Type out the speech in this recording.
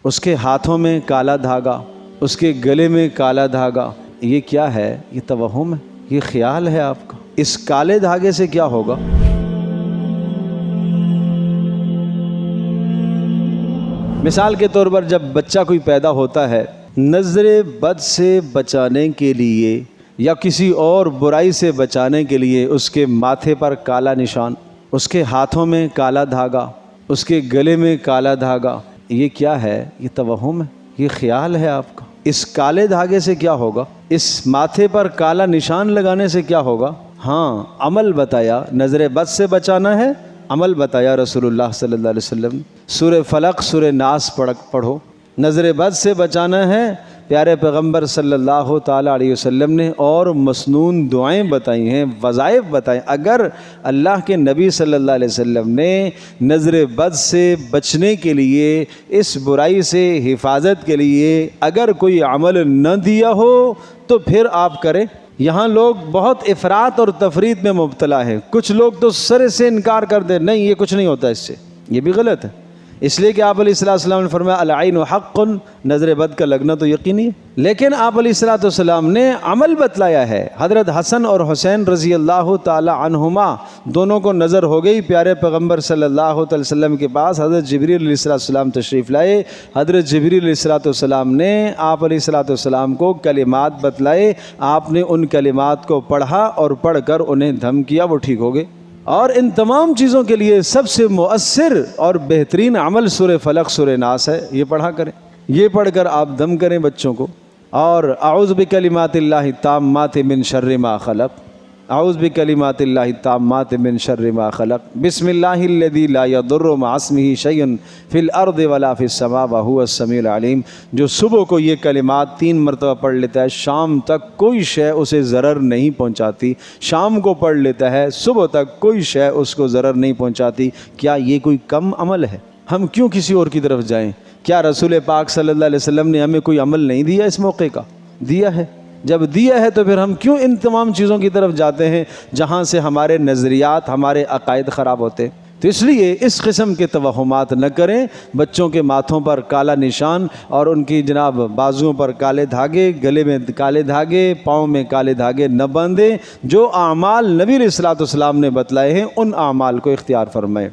اس کے ہاتھوں میں کالا دھاگا، اس کے گلے میں کالا دھاگا، یہ کیا ہے؟ یہ توہم ہے، یہ خیال ہے آپ کا۔ اس کالے دھاگے سے کیا ہوگا؟ مثال کے طور پر جب بچہ کوئی پیدا ہوتا ہے، نظر بد سے بچانے کے لیے یا کسی اور برائی سے بچانے کے لیے اس کے ماتھے پر کالا نشان، اس کے ہاتھوں میں کالا دھاگا، اس کے گلے میں کالا دھاگا، یہ کیا ہے؟ یہ توہم ہے، یہ خیال ہے آپ کا۔ اس کالے دھاگے سے کیا ہوگا؟ اس ماتھے پر کالا نشان لگانے سے کیا ہوگا؟ ہاں، عمل بتایا، نظر بد سے بچانا ہے، عمل بتایا رسول اللہ صلی اللہ علیہ وسلم۔ سورہ فلق، سورہ ناس پڑھو۔ نظر بد سے بچانا ہے، پیارے پیغمبر صلی اللہ تعالیٰ علیہ وسلم نے اور مسنون دعائیں بتائی ہیں، وظائف بتائیں۔ اگر اللہ کے نبی صلی اللہ علیہ وسلم نے نظر بد سے بچنے کے لیے، اس برائی سے حفاظت کے لیے اگر کوئی عمل نہ دیا ہو تو پھر آپ کریں۔ یہاں لوگ بہت افراط اور تفریط میں مبتلا ہیں۔ کچھ لوگ تو سرے سے انکار کر دیں، نہیں یہ کچھ نہیں ہوتا اس سے، یہ بھی غلط ہے۔ اس لیے کہ آپ علیہ السلام نے فرمایا العین حق، نظر بد کا لگنا تو یقینی ہے، لیکن آپ علیہ السلام نے عمل بتلایا ہے۔ حضرت حسن اور حسین رضی اللہ تعالی عنہما دونوں کو نظر ہو گئی، پیارے پیغمبر صلی اللہ علیہ وسلم کے پاس حضرت جبریل علیہ السلام تشریف لائے۔ حضرت جبریل علیہ السلام نے آپ علیہ السلام کو کلمات بتلائے، آپ نے ان کلمات کو پڑھا اور پڑھ کر انہیں دھم کیا، وہ ٹھیک ہو گئے۔ اور ان تمام چیزوں کے لیے سب سے مؤثر اور بہترین عمل سورہ فلق، سورہ ناس ہے، یہ پڑھا کریں۔ یہ پڑھ کر آپ دم کریں بچوں کو، اور اعوذ بکلمات اللہ التامات من شر ما خلق، اعوذ بکلمات اللہ التامات من شر ما خلق، بسم اللہ الذی لا یضر مع اسمہ شیء فی الارض ولا فی السماء وہو السمیع العلیم۔ جو صبح کو یہ کلمات 3 مرتبہ پڑھ لیتا ہے، شام تک کوئی شے اسے ضرر نہیں پہنچاتی۔ شام کو پڑھ لیتا ہے، صبح تک کوئی شے اس کو ضرر نہیں پہنچاتی۔ کیا یہ کوئی کم عمل ہے؟ ہم کیوں کسی اور کی طرف جائیں؟ کیا رسول پاک صلی اللہ علیہ وسلم نے ہمیں کوئی عمل نہیں دیا اس موقع کا؟ دیا ہے۔ جب دیا ہے تو پھر ہم کیوں ان تمام چیزوں کی طرف جاتے ہیں جہاں سے ہمارے نظریات، ہمارے عقائد خراب ہوتے ہیں؟ تو اس لیے اس قسم کے توہمات نہ کریں۔ بچوں کے ماتھوں پر کالا نشان اور ان کی جناب بازوؤں پر کالے دھاگے، گلے میں کالے دھاگے، پاؤں میں کالے دھاگے نہ باندھیں۔ جو اعمال نبی علیہ الصلوۃ والسلام نے بتلائے ہیں ان اعمال کو اختیار فرمائیں۔